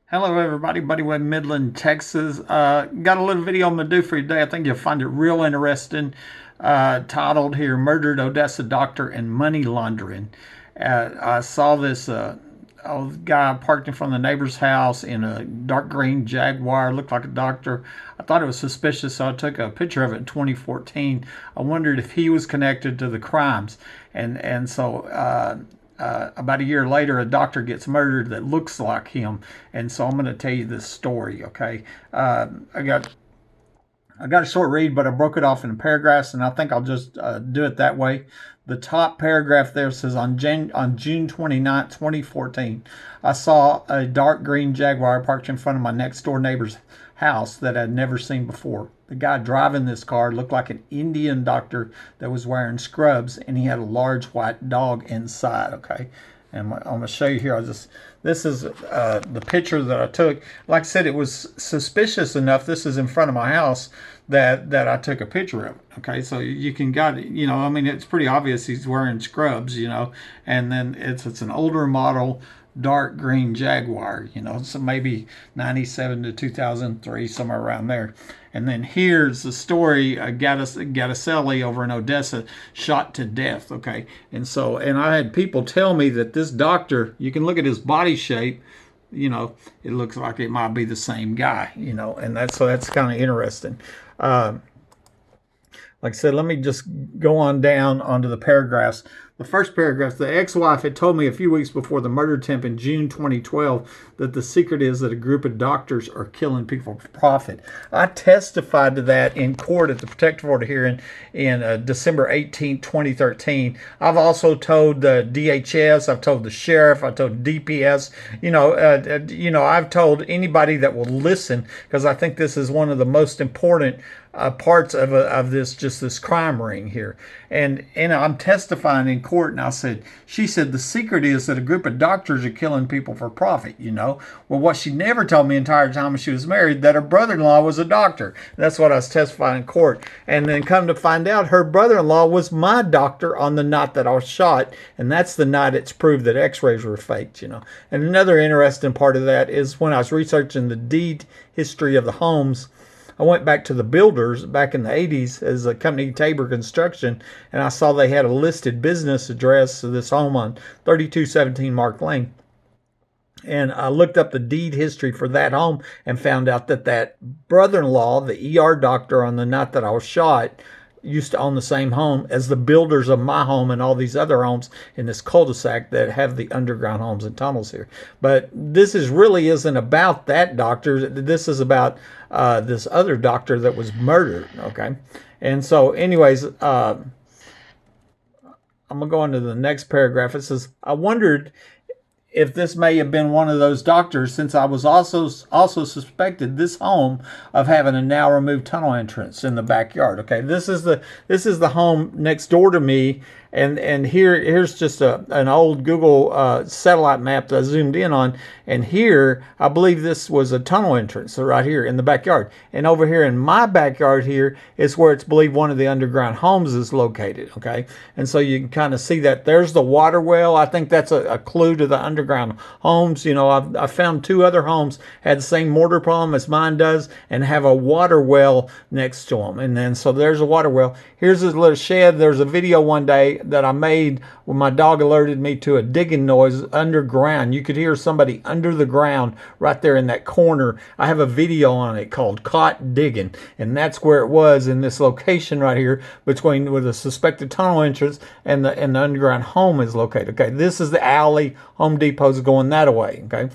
Hello, everybody. Buddy Webb, Midland, Texas. Got a little video I'm going to do for you today. I think you'll find it real interesting. Titled here, Murdered Odessa Doctor and Money Laundering. I saw this old guy parked in front of the neighbor's house in a dark green Jaguar. Looked like a doctor. I thought it was suspicious, so I took a picture of it in 2014. I wondered if he was connected to the crimes. And so about a year later, a doctor gets murdered that looks like him, and so I'm going to tell you this story. Okay, I got a short read, but I broke it off in paragraphs, and I think I'll just do it that way. The top paragraph there says, on June 29th, 2014, I saw a dark green Jaguar parked in front of my next door neighbor's house that I'd never seen before. The guy driving this car looked like an Indian doctor that was wearing scrubs, and he had a large white dog inside. Okay, and I'm going to show you here. This is the picture that I took. Like I said, it was suspicious enough. This is in front of my house that I took a picture of it. Okay, so you can got it. I mean, it's pretty obvious he's wearing scrubs. And then it's an older model, dark green Jaguar, so maybe 97 to 2003, somewhere around there. And then here's the story, Gadasalli over in Odessa shot to death, okay? And I had people tell me that this doctor, you can look at his body shape, it looks like it might be the same guy, and that's kind of interesting. Like I said, let me just go on down onto the paragraphs. The first paragraph, the ex-wife had told me a few weeks before the murder attempt in June 2012 that the secret is that a group of doctors are killing people for profit. I testified to that in court at the protective order hearing in December 18, 2013. I've also told the DHS, I've told the sheriff, I've told DPS, I've told anybody that will listen, because I think this is one of the most important parts of this crime ring here. And I'm testifying in court, and she said the secret is that a group of doctors are killing people for profit. Well, what she never told me the entire time she was married, that her brother-in-law was a doctor. That's what I was testifying in court. And then come to find out, her brother-in-law was my doctor on the night that I was shot, and that's the night it's proved that x-rays were faked. And another interesting part of that is when I was researching the deed history of the homes, I went back to the builders back in the 80s as a company, Tabor Construction, and I saw they had a listed business address of this home on 3217 Mark Lane. And I looked up the deed history for that home and found out that brother-in-law, the ER doctor on the night that I was shot, used to own the same home as the builders of my home and all these other homes in this cul-de-sac that have the underground homes and tunnels here. But this really isn't about that doctor. This is about this other doctor that was murdered, okay? And so anyways, I'm going to go on to the next paragraph. It says, I wondered if this may have been one of those doctors, since I was also suspected this home of having a now removed tunnel entrance in the backyard. Okay, this is the home next door to me, and here's just an old Google satellite map that I zoomed in on, and here I believe this was a tunnel entrance, so right here in the backyard, and over here in my backyard here is where it's believed one of the underground homes is located. Okay, and so you can kind of see that there's the water well. I think that's a clue to the underground homes. I found two other homes had the same mortar problem as mine does and have a water well next to them, and then so there's a water well. Here's this little shed. There's a video one day that I made when my dog alerted me to a digging noise underground. You could hear somebody under the ground right there in that corner. I have a video on it called Caught Digging, and that's where it was, in this location right here between where the suspected tunnel entrance and the underground home is located. Okay, this is the alley. Home Depot's going that way. Okay.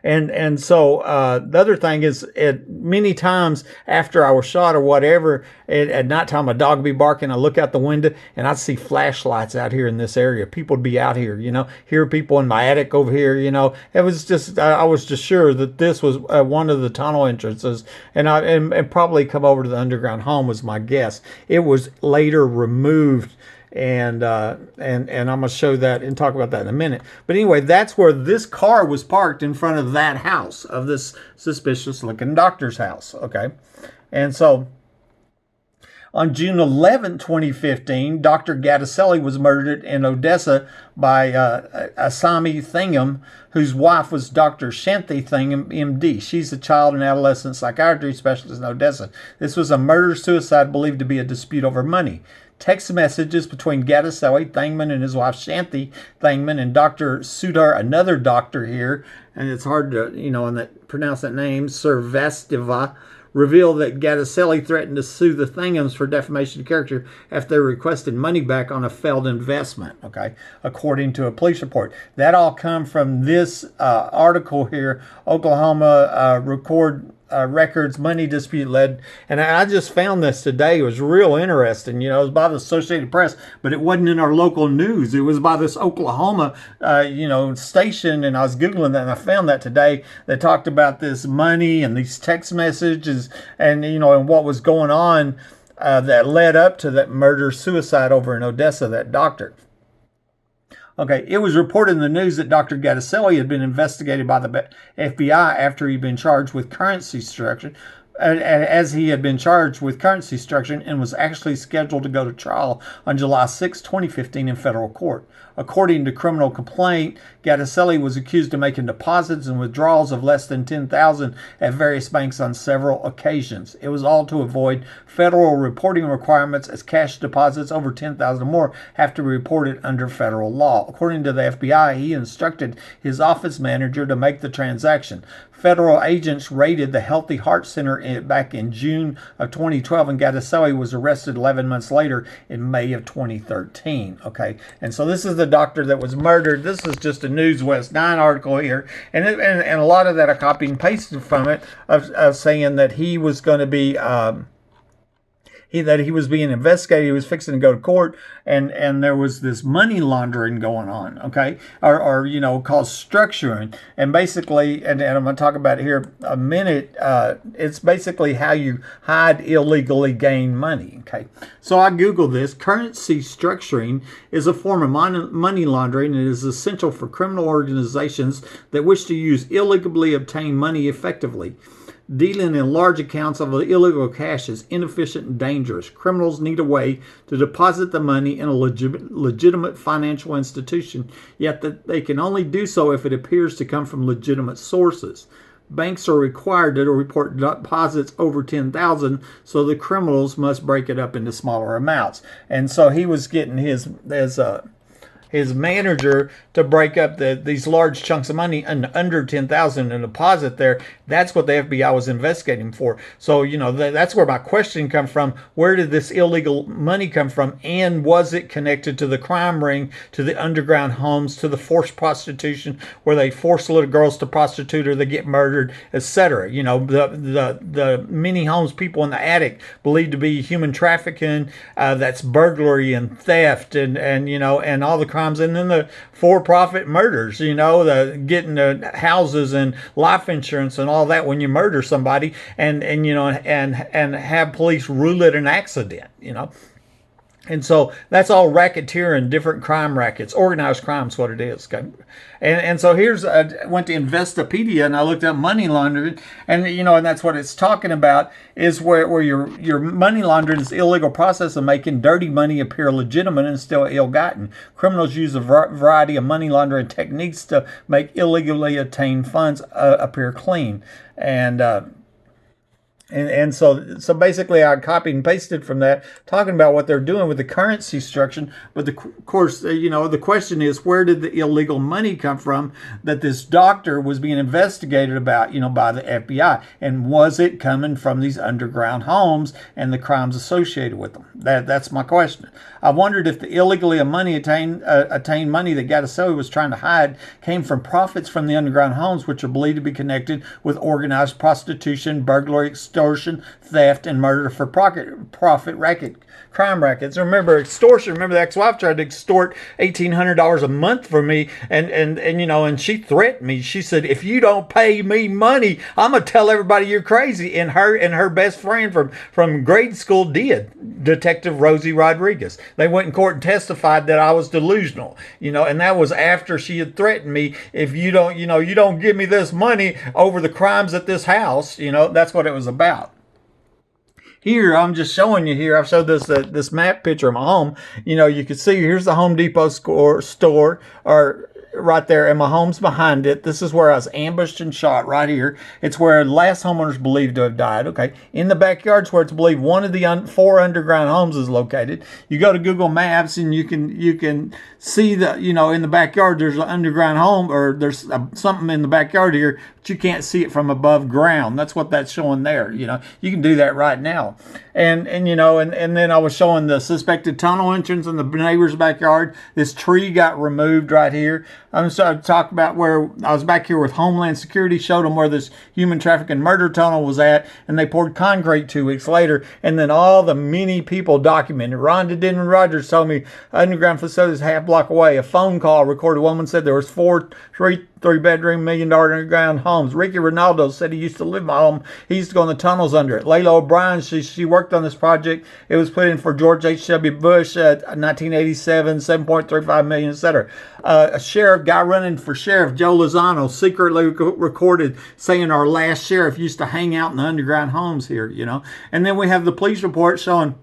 And so the other thing is, many times after I was shot or whatever, at nighttime a dog would be barking. I look out the window and I'd see flashlights out here in this area. People would be out here, hear people in my attic over here. It was just, I was just sure that this was one of the tunnel entrances, and probably come over to the underground home was my guess. It was later removed. And I'm going to show that and talk about that in a minute. But anyway, that's where this car was parked, in front of that house, of this suspicious looking doctor's house. Okay. And so On June 11, 2015, Dr. Gadasalli was murdered in Odessa by Ayyasamy Thangam, whose wife was Dr. Shanthi Thangam, MD. She's a child and adolescent psychiatry specialist in Odessa. This was a murder-suicide believed to be a dispute over money. Text messages between Gadasalli Thangam and his wife Shanthi Thangam and Dr. Sudhir, another doctor here, and it's hard to, pronounce that name, Srivastava, revealed that Gadasalli threatened to sue the Thangams for defamation of character after they requested money back on a failed investment, according to a police report. That all come from this article here, Oklahoma Records money dispute led, and I just found this today. It was real interesting. It was by the Associated Press, but it wasn't in our local news. It was by this Oklahoma, station, and I was Googling that, and I found that today. They talked about this money and these text messages and, and what was going on that led up to that murder-suicide over in Odessa, that doctor. Okay, it was reported in the news that Dr. Gadasalli had been investigated by the FBI after he'd been charged with currency extortion, as he had been charged with currency extortion and was actually scheduled to go to trial on July 6, 2015 in federal court. According to criminal complaint, Gadasalli was accused of making deposits and withdrawals of less than $10,000 at various banks on several occasions. It was all to avoid federal reporting requirements, as cash deposits over $10,000 or more have to be reported under federal law. According to the FBI, he instructed his office manager to make the transaction. Federal agents raided the Healthy Heart Center back in June of 2012, and Gadasalli was arrested 11 months later in May of 2013. And so this is the doctor that was murdered. This is just a News West 9 article here, and a lot of that I copied and pasted from it of saying that he was going to be that he was being investigated. He was fixing to go to court, and there was this money laundering going on, or called structuring. And basically, and I'm going to talk about it here a minute, it's basically how you hide illegally gained money, So I Googled this. Currency structuring is a form of money laundering and is essential for criminal organizations that wish to use illegally obtained money effectively. Dealing in large accounts of illegal cash is inefficient and dangerous. Criminals need a way to deposit the money in a legitimate financial institution, yet that they can only do so if it appears to come from legitimate sources. Banks are required to report deposits over $10,000, so the criminals must break it up into smaller amounts. And so he was getting his manager to break up these large chunks of money under $10,000 and deposit there. That's what the FBI was investigating for. So, that's where my question comes from. Where did this illegal money come from? And was it connected to the crime ring, to the underground homes, to the forced prostitution where they force little girls to prostitute or they get murdered, etc.? The many homes, people in the attic believed to be human trafficking, that's burglary and theft and all the crimes. And then the for-profit murders, the getting the houses and life insurance and all that when you murder somebody, and have police rule it an accident, And so that's all racketeering, different crime rackets. Organized crime is what it is. And so here's, I went to Investopedia and I looked up money laundering, and and that's what it's talking about, is where your money laundering is illegal process of making dirty money appear legitimate and still ill-gotten. Criminals use a variety of money laundering techniques to make illegally obtained funds appear clean. And so basically I copied and pasted from that, talking about what they're doing with the currency structure. But of course, the question is, where did the illegal money come from that this doctor was being investigated about, by the FBI? And was it coming from these underground homes and the crimes associated with them? That's my question. I wondered if the illegally attained money that Gadasalli was trying to hide came from profits from the underground homes, which are believed to be connected with organized prostitution, burglary, extortion, theft, and murder for profit crime rackets. Remember extortion. Remember the ex-wife tried to extort $1,800 a month from me, and she threatened me. She said, "If you don't pay me money, I'm gonna tell everybody you're crazy." And her best friend from grade school did, Detective Rosie Rodriguez. They went in court and testified that I was delusional, and that was after she had threatened me. If you don't give me this money over the crimes at this house, that's what it was about. here, I'm just showing you here. I've showed this map picture of my home. You know, you can see here's the Home Depot store, or right there, and my home's behind it. This is where I was ambushed and shot right here. It's where the last homeowners believed to have died. Okay, in the backyard's where it's believed one of the 4 underground homes is located. You go to Google Maps and you can see that, you know, in the backyard there's an underground home, or there's something in the backyard here, but you can't see it from above ground. That's what that's showing there. You know, you can do that right now. And you know, and then I was showing the suspected tunnel entrance in the neighbor's backyard. This tree got removed right here. I'm starting to talk about where I was back here with Homeland Security, showed them where this human trafficking murder tunnel was at, and they poured concrete 2 weeks later, and then all the many people documented. Rhonda Denman Rogers told me underground facilities half block away. A phone call recorded, a woman said there was 3-bedroom, $1 million underground homes. Ricky Ronaldo said he used to live in my home. He used to go in the tunnels under it. Layla O'Brien, she worked on this project. It was put in for George H.W. Bush at 1987, $7.35 million, etc. A sheriff, guy running for sheriff, Joe Lozano, secretly recorded saying our last sheriff used to hang out in the underground homes here, you know. And then we have the police report showing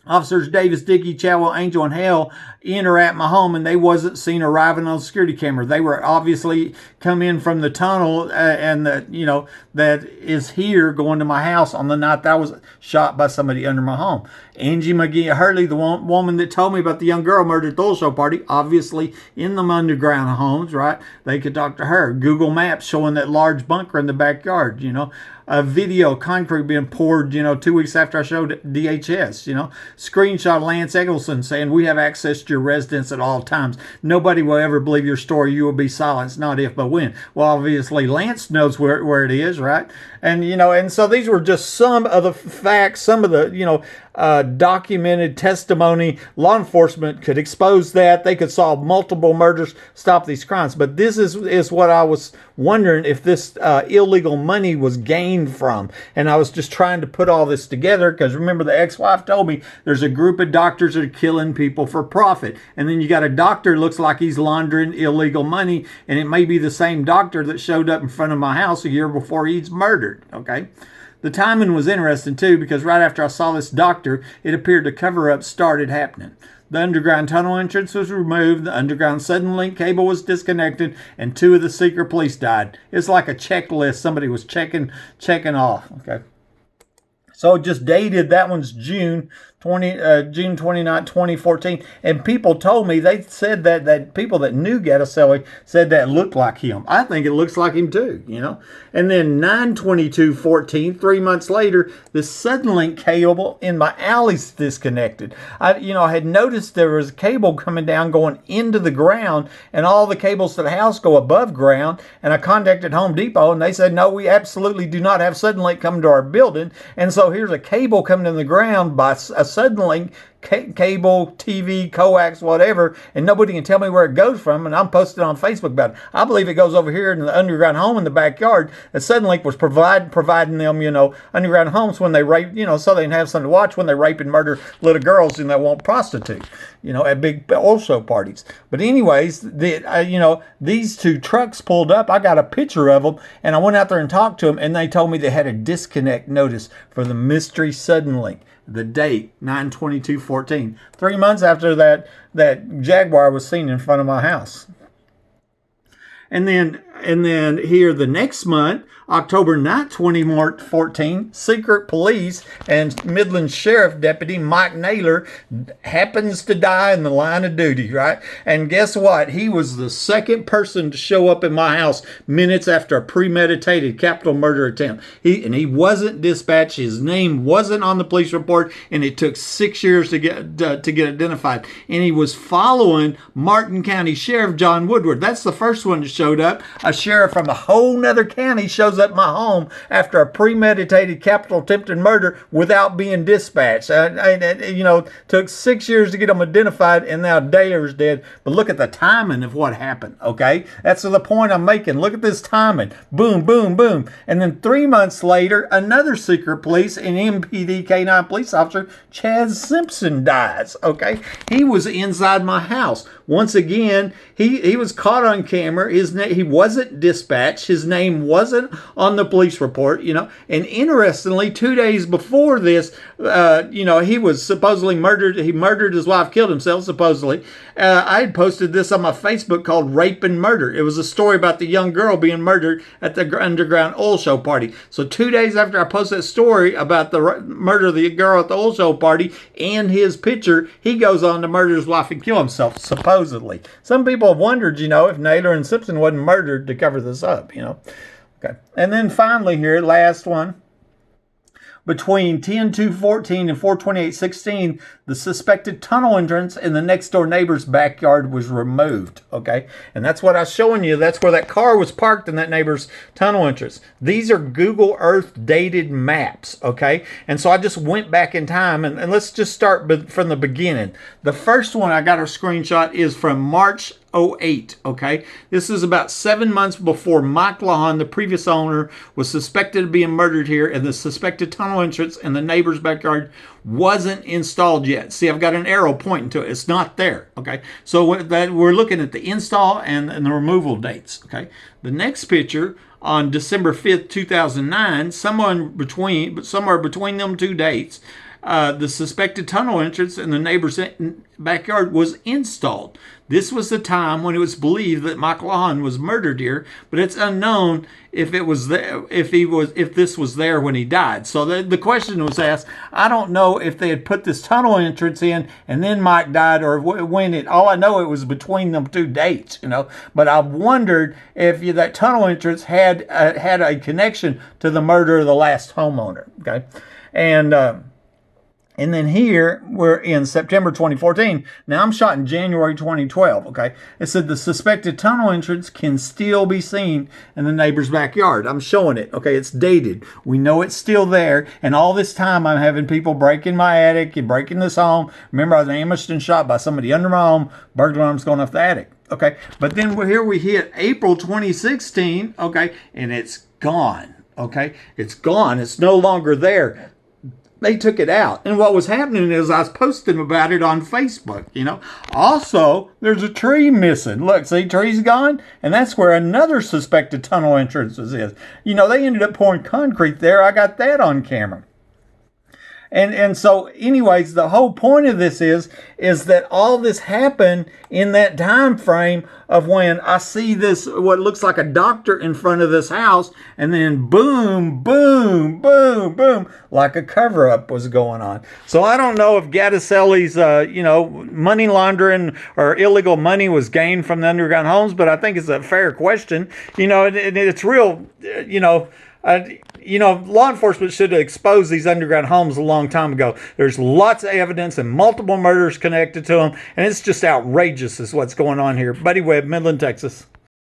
Officers Davis, Dickey, Chadwell, Angel, and Hale enter at my home, and they wasn't seen arriving on the security camera. They were obviously come in from the tunnel, and that is here going to my house on the night that I was shot by somebody under my home. Angie McGee Hurley, the woman that told me about the young girl murdered at the oil show party, obviously in the underground homes, right? They could talk to her. Google Maps showing that large bunker in the backyard, you know. A video, concrete being poured, 2 weeks after I showed DHS, Screenshot of Lance Eggleston saying, we have access to your residence at all times. Nobody will ever believe your story. You will be silenced, not if, but when. Well, obviously, Lance knows where it is, right? And, and so these were just some of the facts, some of the, documented testimony. Law enforcement could expose that. They could solve multiple murders, stop these crimes. But this is what I was wondering, if this illegal money was gained from. And I was just trying to put all this together, because remember, the ex-wife told me there's a group of doctors that are killing people for profit. And then you got a doctor who looks like he's laundering illegal money, and it may be the same doctor that showed up in front of my house a year before he's murdered, okay? The timing was interesting, too, because right after I saw this doctor, it appeared the cover-up started happening. The underground tunnel entrance was removed, the underground sudden link cable was disconnected, and 2 of the secret police died. It's like a checklist somebody was checking off, okay? So just dated, that one's June 29, 2014. And people told me, they said that people that knew Gadasalli said that looked like him. I think it looks like him too, And then 9/22/14, 3 months later, the Suddenlink cable in my alley's disconnected. I had noticed there was a cable coming down going into the ground, and all the cables to the house go above ground. And I contacted Home Depot, and they said, no, we absolutely do not have Suddenlink coming to our building. And so here's a cable coming in the ground by a Suddenlink cable, TV, coax, whatever, and nobody can tell me where it goes from, and I'm posting on Facebook about it. I believe it goes over here in the underground home in the backyard. The Suddenlink was providing them, underground homes when they rape, so they can have something to watch when they rape and murder little girls and they won't prostitute, at big oil show parties. But anyways, these 2 trucks pulled up. I got a picture of them, and I went out there and talked to them, and they told me they had a disconnect notice for the mystery Suddenlink. The date, 9/22/14. 3 months after that Jaguar was seen in front of my house. And then here the next month, October 9th, 2014, secret police and Midland Sheriff Deputy Mike Naylor happens to die in the line of duty, right? And guess what? He was the second person to show up in my house minutes after a premeditated capital murder attempt. He wasn't dispatched. His name wasn't on the police report, and it took 6 years to get identified. And he was following Martin County Sheriff John Woodward. That's the first one that showed up. A sheriff from a whole nother county shows up at my home after a premeditated capital attempted murder without being dispatched. Took 6 years to get them identified, and now Daylor's dead. But look at the timing of what happened, okay? That's the point I'm making. Look at this timing. Boom, boom, boom. And then 3 months later, another secret police and MPD K9 police officer, Chad Simpson, dies, okay? He was inside my house. Once again, he was caught on camera. He wasn't wasn't dispatched. His name wasn't on the police report, And interestingly, 2 days before this, he was supposedly murdered. He murdered his wife, killed himself, supposedly. I had posted this on my Facebook called Rape and Murder. It was a story about the young girl being murdered at the underground oil show party. So 2 days after I posted that story about the murder of the girl at the oil show party and his picture, he goes on to murder his wife and kill himself, supposedly. Some people have wondered, if Naylor and Simpson wasn't murdered to cover this up, Okay. And then finally here, last one. Between 10/2/14 and 4/28/16, the suspected tunnel entrance in the next door neighbor's backyard was removed. Okay, and that's what I was showing you. That's where that car was parked in that neighbor's tunnel entrance. These are Google Earth dated maps. Okay, and so I just went back in time, and let's just start from the beginning. The first one I got a screenshot is from March 2008, okay? This is about 7 months before Mike Lahan, the previous owner, was suspected of being murdered here, and the suspected tunnel entrance in the neighbor's backyard wasn't installed yet. See, I've got an arrow pointing to it. It's not there, okay? So we're looking at the install and the removal dates, okay? The next picture on December 5th, 2009, somewhere between them two dates, the suspected tunnel entrance in the neighbor's backyard was installed. This was the time when it was believed that Mike Lahan was murdered here, but it's unknown if this was there when he died. So the question was asked. I don't know if they had put this tunnel entrance in and then Mike died, or when all I know it was between them two dates, But I wondered if that tunnel entrance had a connection to the murder of the last homeowner. Okay, and then here, we're in September 2014. Now, I'm shot in January 2012, okay? It said the suspected tunnel entrance can still be seen in the neighbor's backyard. I'm showing it, okay? It's dated. We know it's still there. And all this time, I'm having people break in my attic and break in this home. Remember, I was ambushed and shot by somebody under my home. Burglar alarm's going off the attic, okay? But then here we hit April 2016, okay? And it's gone, okay? It's gone. It's no longer there. They took it out. And what was happening is I was posting about it on Facebook, Also, there's a tree missing. Look, see, tree's gone. And that's where another suspected tunnel entrance is. They ended up pouring concrete there. I got that on camera. And so anyways, the whole point of this is that all this happened in that time frame of when I see this, what looks like a doctor in front of this house, and then boom, boom, boom, boom, like a cover-up was going on. So I don't know if Gadasalli's, money laundering or illegal money was gained from the underground homes, but I think it's a fair question. It's real, law enforcement should have exposed these underground homes a long time ago. There's lots of evidence and multiple murders connected to them, and it's just outrageous is what's going on here. Buddy Webb, Midland, Texas.